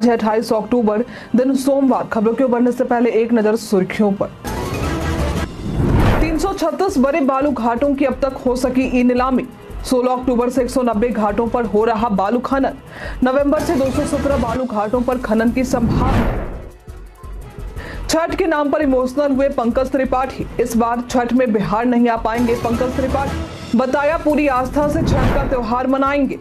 28 अक्टूबर दिन सोमवार। खबरों के बढ़ने से पहले एक नजर सुर्खियों पर। 336 बड़े बालू घाटों की अब तक हो सकी ई नीलामी। 16 अक्टूबर से 190 घाटों पर हो रहा बालू खनन। नवंबर से 217 बालू घाटों पर खनन की संभावना। छठ के नाम पर इमोशनल हुए पंकज त्रिपाठी। इस बार छठ में बिहार नहीं आ पाएंगे पंकज त्रिपाठी। बताया पूरी आस्था से छठ का त्योहार मनाएंगे।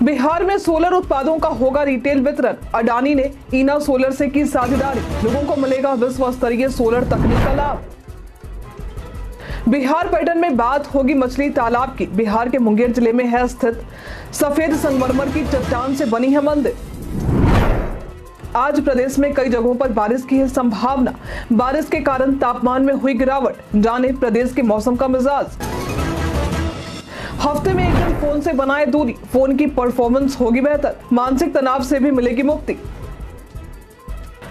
बिहार में सोलर उत्पादों का होगा रिटेल वितरण। अडानी ने ईना सोलर से की साझेदारी। लोगों को मिलेगा विश्व स्तरीय सोलर तकनीक का लाभ। बिहार पर्यटन में बात होगी मछली तालाब की। बिहार के मुंगेर जिले में है स्थित सफेद संगमरमर की चट्टान से बनी है मंदिर। आज प्रदेश में कई जगहों पर बारिश की है संभावना। बारिश के कारण तापमान में हुई गिरावट। जाने प्रदेश के मौसम का मिजाज। हफ्ते में एक दिन फोन से बनाए दूरी। फोन की परफॉर्मेंस होगी बेहतर। मानसिक तनाव से भी मिलेगी मुक्ति।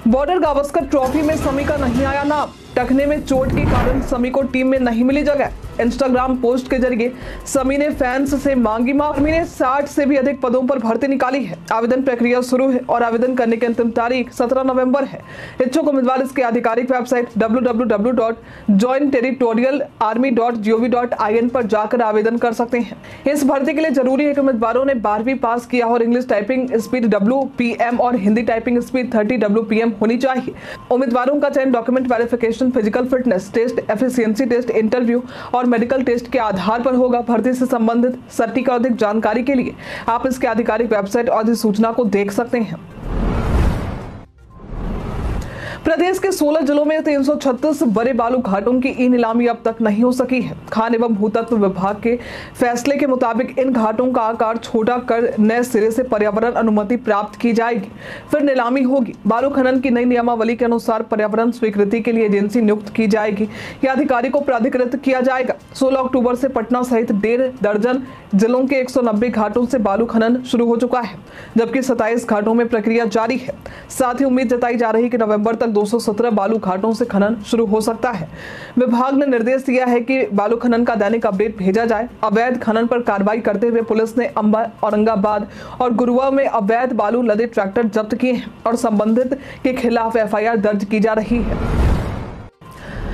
बॉर्डर गावस्कर ट्रॉफी में समी का नहीं आया नाम। टखने में चोट के कारण समी को टीम में नहीं मिली जगह। इंस्टाग्राम पोस्ट के जरिए समी ने फैंस से मांगी माफी। समी ने 60 से भी अधिक पदों पर भर्ती निकाली है। आवेदन प्रक्रिया शुरू है और आवेदन करने की अंतिम तारीख 17 नवंबर है। इच्छुक उम्मीदवार इसके आधिकारिक वेबसाइट www.jointerritorialarmy.gov.in पर जाकर आवेदन कर सकते हैं। इस भर्ती के लिए जरूरी है कि उम्मीदवारों ने 12वीं पास किया और इंग्लिश टाइपिंग स्पीड WPM और हिंदी टाइपिंग स्पीड 30 WPM होनी चाहिए। उम्मीदवारों का चयन document verification, physical fitness test, efficiency test, interview और मेडिकल टेस्ट के आधार पर होगा। भर्ती से संबंधित सटीक और अधिक जानकारी के लिए आप इसके आधिकारिक वेबसाइट और अधिसूचना को देख सकते हैं। प्रदेश के 16 जिलों में 336 बड़े बालू घाटों की ई नीलामी अब तक नहीं हो सकी है। खान एवं भूतत्व विभाग के फैसले के मुताबिक इन घाटों का आकार छोटा कर नए सिरे से पर्यावरण अनुमति प्राप्त की जाएगी, फिर नीलामी होगी। बालू खनन की नई नियमावली के अनुसार पर्यावरण स्वीकृति के लिए एजेंसी नियुक्त की जाएगी या अधिकारी को प्राधिकृत किया जाएगा। 16 अक्टूबर से पटना सहित 1.5 दर्जन जिलों के 190 घाटों से बालू खनन शुरू हो चुका है, जबकि 27 घाटों में प्रक्रिया जारी है। साथ ही उम्मीद जताई जा रही है कि नवंबर तक 217 बालू घाटों से खनन शुरू हो सकता है। विभाग ने निर्देश दिया है कि बालू खनन का दैनिक अपडेट भेजा जाए। अवैध खनन पर कार्रवाई करते हुए पुलिस ने अंबा, औरंगाबाद और गुरुआ में अवैध बालू लदे ट्रैक्टर जब्त किए हैं और संबंधित के खिलाफ FIR दर्ज की जा रही है।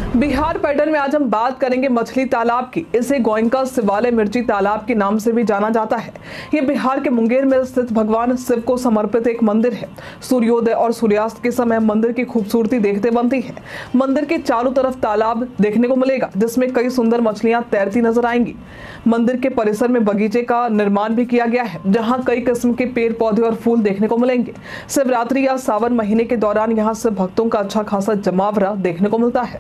बिहार पर्यटन में आज हम बात करेंगे मछली तालाब की। इसे गोयनका शिवालय मिर्ची तालाब के नाम से भी जाना जाता है। ये बिहार के मुंगेर में स्थित भगवान शिव को समर्पित एक मंदिर है। सूर्योदय और सूर्यास्त के समय मंदिर की खूबसूरती देखते बनती है। मंदिर के चारों तरफ तालाब देखने को मिलेगा, जिसमें कई सुंदर मछलियां तैरती नजर आएंगी। मंदिर के परिसर में बगीचे का निर्माण भी किया गया है, जहाँ कई किस्म के पेड़ पौधे और फूल देखने को मिलेंगे। शिवरात्रि या सावन महीने के दौरान यहाँ शिव भक्तों का अच्छा खासा जमावड़ा देखने को मिलता है।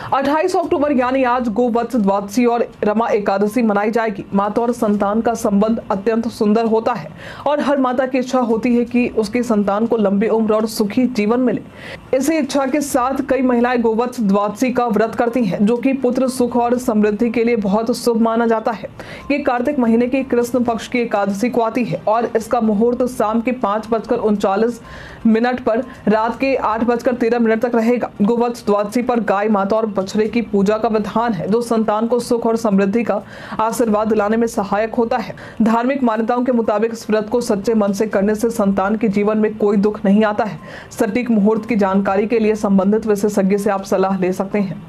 28 अक्टूबर यानी आज गोवत्स द्वादशी और रमा एकादशी मनाई जाएगी। माता और संतान का संबंध अत्यंत सुंदर होता है और हर माता की इच्छा होती है कि उसकी संतान को लंबी उम्र और सुखी जीवन मिले। इसी इच्छा के साथ कई महिलाएं गोवत्स द्वादशी का व्रत करती हैं, जो कि पुत्र सुख और समृद्धि के लिए बहुत शुभ माना जाता है। ये कार्तिक महीने की कृष्ण पक्ष की एकादशी को आती है और इसका मुहूर्त शाम के 5:39 पर रात के 8:13 तक रहेगा। गोवत्स द्वादशी पर गाय माता और बछड़े की पूजा का विधान है, जो संतान को सुख और समृद्धि का आशीर्वाद दिलाने में सहायक होता है। धार्मिक मान्यताओं के मुताबिक इस व्रत को सच्चे मन से करने से संतान के जीवन में कोई दुख नहीं आता है। सटीक मुहूर्त की जानकारी के लिए संबंधित विशेषज्ञ से आप सलाह ले सकते हैं।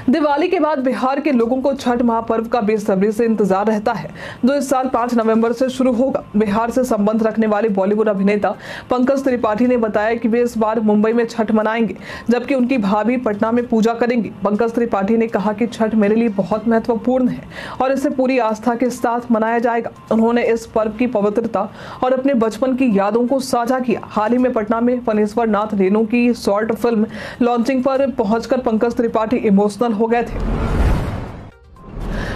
दिवाली के बाद बिहार के लोगों को छठ महापर्व का बेसब्री से इंतजार रहता है, जो इस साल 5 नवंबर से शुरू होगा। बिहार से संबंध रखने वाले बॉलीवुड अभिनेता पंकज त्रिपाठी ने बताया कि वे इस बार मुंबई में छठ मनाएंगे, जबकि उनकी भाभी पटना में पूजा करेंगी। पंकज त्रिपाठी ने कहा कि छठ मेरे लिए बहुत महत्वपूर्ण है और इसे पूरी आस्था के साथ मनाया जाएगा। उन्होंने इस पर्व की पवित्रता और अपने बचपन की यादों को साझा किया। हाल ही में पटना में फणीश्वर नाथ रेणु की शॉर्ट फिल्म लॉन्चिंग पर पहुंचकर पंकज त्रिपाठी इमोशनल हो गए थे।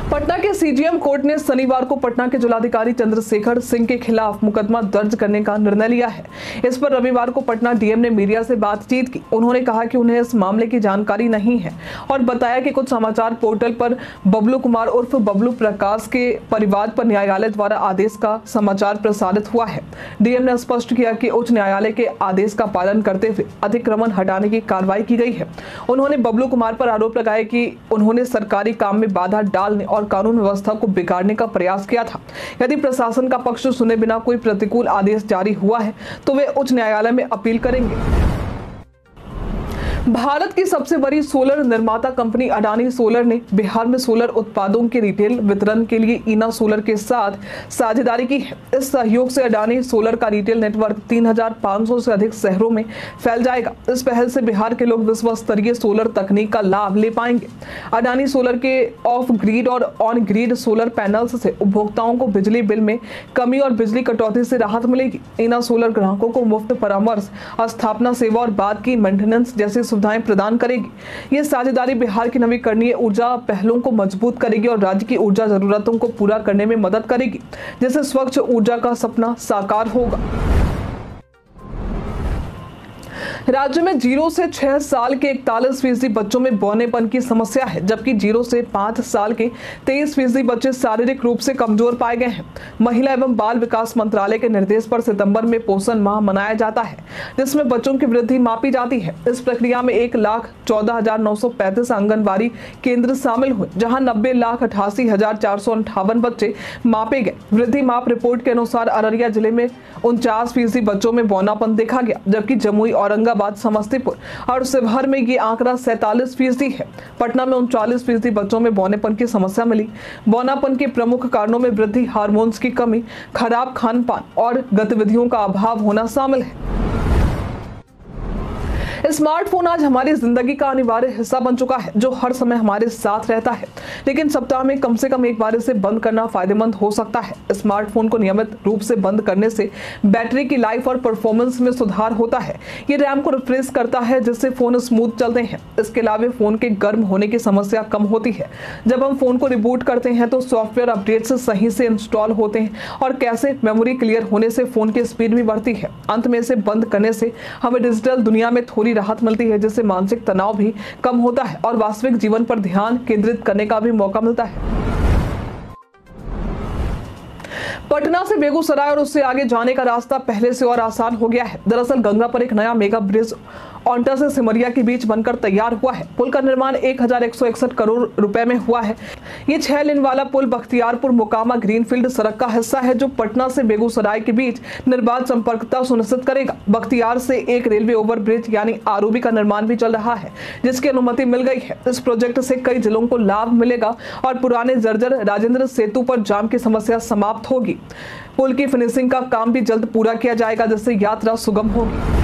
पटना के CGM कोर्ट ने शनिवार को पटना के जिलाधिकारी चंद्रशेखर सिंह के खिलाफ मुकदमा दर्ज करने का निर्णय लिया है। इस पर रविवार को पटना DM ने मीडिया से बातचीत की। उन्होंने कहा कि उन्हें इस मामले की जानकारी नहीं है और बताया कि कुछ समाचार पोर्टल पर बबलू कुमार उर्फ बबलू प्रकाश के परिवार पर न्यायालय द्वारा आदेश का समाचार प्रसारित हुआ है। DM ने स्पष्ट किया कि उच्च न्यायालय के आदेश का पालन करते हुए अतिक्रमण हटाने की कार्रवाई की गई है। उन्होंने बबलू कुमार पर आरोप लगाया कि उन्होंने सरकारी काम में बाधा डालने और कानून व्यवस्था को बिगाड़ने का प्रयास किया था। यदि प्रशासन का पक्ष सुने बिना कोई प्रतिकूल आदेश जारी हुआ है तो वे उच्च न्यायालय में अपील करेंगे। भारत की सबसे बड़ी सोलर निर्माता कंपनी अडानी सोलर ने बिहार में सोलर उत्पादों के रिटेल वितरण के लिए ईना सोलर के साथ साझेदारी की है। इस सहयोग से अडानी सोलर का रिटेल नेटवर्क 3500 से अधिक शहरों में फैल जाएगा। इस पहल से बिहार के लोग विश्व स्तरीय सोलर तकनीक का लाभ ले पाएंगे। अडानी सोलर के ऑफ ग्रिड और ऑन ग्रिड सोलर पैनल्स से उपभोक्ताओं को बिजली बिल में कमी और बिजली कटौती से राहत मिलेगी। ईना सोलर ग्राहकों को मुफ्त परामर्श, स्थापना सेवा और बाद की मेंटेनेंस जैसी सुविधाएं प्रदान करेगी। ये साझेदारी बिहार की नवीकरणीय ऊर्जा पहलों को मजबूत करेगी और राज्य की ऊर्जा जरूरतों को पूरा करने में मदद करेगी, जिससे स्वच्छ ऊर्जा का सपना साकार होगा। राज्य में 0 से 6 साल के 41% बच्चों में बौनेपन की समस्या है, जबकि 0 से 5 साल के 23% बच्चे शारीरिक रूप से कमजोर पाए गए हैं। महिला एवं बाल विकास मंत्रालय के निर्देश पर सितंबर में पोषण माह मनाया जाता है, जिसमें बच्चों की वृद्धि मापी जाती है। इस प्रक्रिया में 1,14,935 आंगनबाड़ी केंद्र शामिल हुए, जहां 90,88,458 बच्चे मापे गए। वृद्धि माप रिपोर्ट के अनुसार अररिया जिले में 49% बच्चों में बौनापन देखा गया, जबकि जमुई, औरंगाबाद, समस्तीपुर और शिवहर में ये आंकड़ा 47% है। पटना में 39% बच्चों में बौनेपन की समस्या मिली। बौनापन के प्रमुख कारणों में वृद्धि हार्मोन्स की कमी, खराब खान पान और गतिविधियों का अभाव होना शामिल है। स्मार्टफोन आज हमारी जिंदगी का अनिवार्य हिस्सा बन चुका है, जो हर समय हमारे साथ रहता है, लेकिन सप्ताह में कम से कम एक बार इसे बंद करना फायदेमंद हो सकता है। स्मार्टफोन को नियमित रूप से बंद करने से बैटरी की लाइफ और परफॉर्मेंस में सुधार होता है। ये रैम को रिफ्रेश करता है, जिससे फोन स्मूथ चलते हैं। इसके अलावा फोन के गर्म होने की समस्या कम होती है। जब हम फोन को रिबूट करते हैं तो सॉफ्टवेयर अपडेट से सही से इंस्टॉल होते हैं और कैसे मेमोरी क्लियर होने से फोन की स्पीड भी बढ़ती है। अंत में इसे बंद करने से हमें डिजिटल दुनिया में थोड़ी राहत मिलती है, जिससे मानसिक तनाव भी कम होता है और वास्तविक जीवन पर ध्यान केंद्रित करने का भी मौका मिलता है। पटना से बेगूसराय और उससे आगे जाने का रास्ता पहले से और आसान हो गया है। दरअसल गंगा पर एक नया मेगा ब्रिज औंटा से सिमरिया के बीच बनकर तैयार हुआ है। पुल का निर्माण 1,161 करोड़ रुपए में हुआ है। ये 6 लेन वाला पुल बख्तियारपुर मोकामा ग्रीनफील्ड सड़क का हिस्सा है, जो पटना से बेगूसराय के बीच निर्बाध संपर्कता सुनिश्चित करेगा। बख्तियार से एक रेलवे ओवर ब्रिज यानी आरओबी का निर्माण भी चल रहा है, जिसकी अनुमति मिल गई है। इस प्रोजेक्ट से कई जिलों को लाभ मिलेगा और पुराने जर्जर राजेंद्र सेतु पर जाम की समस्या समाप्त होगी। पुल की फिनिशिंग का काम भी जल्द पूरा किया जाएगा, जिससे यात्रा सुगम होगी।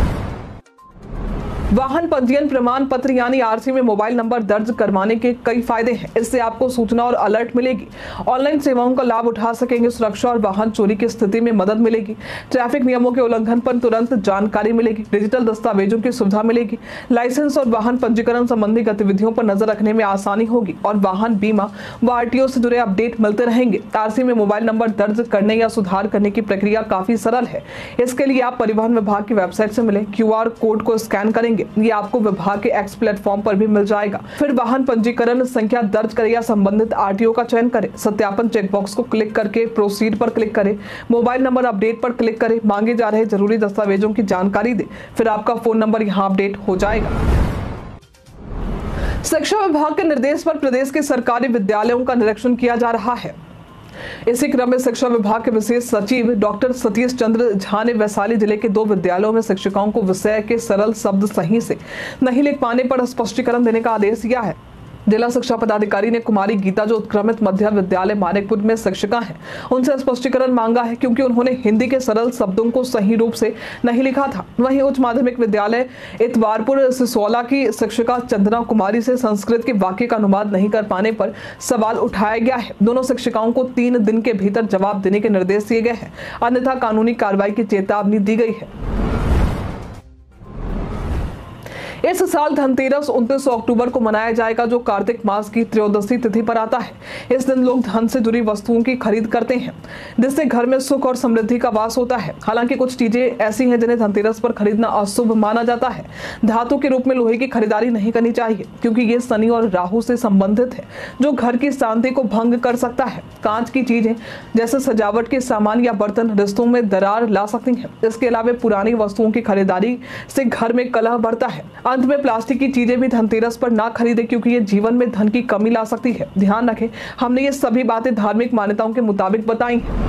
वाहन पंजीयन प्रमाण पत्र यानी आरसी में मोबाइल नंबर दर्ज करवाने के कई फायदे हैं। इससे आपको सूचना और अलर्ट मिलेगी, ऑनलाइन सेवाओं का लाभ उठा सकेंगे, सुरक्षा और वाहन चोरी की स्थिति में मदद मिलेगी, ट्रैफिक नियमों के उल्लंघन पर तुरंत जानकारी मिलेगी, डिजिटल दस्तावेजों की सुविधा मिलेगी, लाइसेंस और वाहन पंजीकरण संबंधी गतिविधियों पर नजर रखने में आसानी होगी और वाहन बीमा व आरटीओ से जुड़े अपडेट मिलते रहेंगे। आरसी में मोबाइल नंबर दर्ज करने या सुधार करने की प्रक्रिया काफी सरल है। इसके लिए आप परिवहन विभाग की वेबसाइट से मिले QR कोड को स्कैन करेंगे। ये आपको विभाग के एक्स प्लेटफॉर्म पर भी मिल जाएगा। फिर वाहन पंजीकरण संख्या दर्ज करें या संबंधित आरटीओ का चयन करें। सत्यापन चेकबॉक्स को क्लिक करके प्रोसीड पर क्लिक करें। मोबाइल नंबर अपडेट पर क्लिक करें। मांगे जा रहे जरूरी दस्तावेजों की जानकारी दें। फिर आपका फोन नंबर यहाँ अपडेट हो जाएगा। शिक्षा विभाग के निर्देश पर प्रदेश के सरकारी विद्यालयों का निरीक्षण किया जा रहा है। इसी क्रम में शिक्षा विभाग के विशेष सचिव डॉक्टर सतीश चंद्र झा ने वैशाली जिले के 2 विद्यालयों में शिक्षकों को विषय के सरल शब्द सही से नहीं लिख पाने पर स्पष्टीकरण देने का आदेश दिया है। जिला शिक्षा पदाधिकारी ने कुमारी गीता, जो उत्क्रमित मध्य विद्यालय मानिकपुर में शिक्षिका हैं, उनसे स्पष्टीकरण मांगा है, क्योंकि उन्होंने हिंदी के सरल शब्दों को सही रूप से नहीं लिखा था। वहीं उच्च माध्यमिक विद्यालय इतवारपुर सिसोला की शिक्षिका चंदना कुमारी से संस्कृत के वाक्य का अनुवाद नहीं कर पाने पर सवाल उठाया गया है। दोनों शिक्षिकाओं को 3 दिन के भीतर जवाब देने के निर्देश दिए गए हैं, अन्यथा कानूनी कार्रवाई की चेतावनी दी गई है। इस साल धनतेरस 29 अक्टूबर को मनाया जाएगा, जो कार्तिक मास की त्रयोदशी तिथि पर आता है। इस दिन लोग धन से जुड़ी वस्तुओं की खरीद करते हैं, जिससे घर में सुख और समृद्धि का वास होता है। हालांकि कुछ चीजें ऐसी हैं जिन्हें धनतेरस पर खरीदना अशुभ माना जाता है। धातु के रूप में लोहे की खरीदारी नहीं करनी चाहिए, क्योंकि ये शनि और राहु से संबंधित है, जो घर की शांति को भंग कर सकता है। कांच की चीजें जैसे सजावट के सामान या बर्तन रिश्तों में दरार ला सकती हैं। इसके अलावा पुरानी वस्तुओं की खरीदारी से घर में कलह बढ़ता है। अंत में प्लास्टिक की चीजें भी धनतेरस पर ना खरीदें, क्योंकि ये जीवन में धन की कमी ला सकती है। ध्यान रखें, हमने ये सभी बातें धार्मिक मान्यताओं के मुताबिक बताई हैं।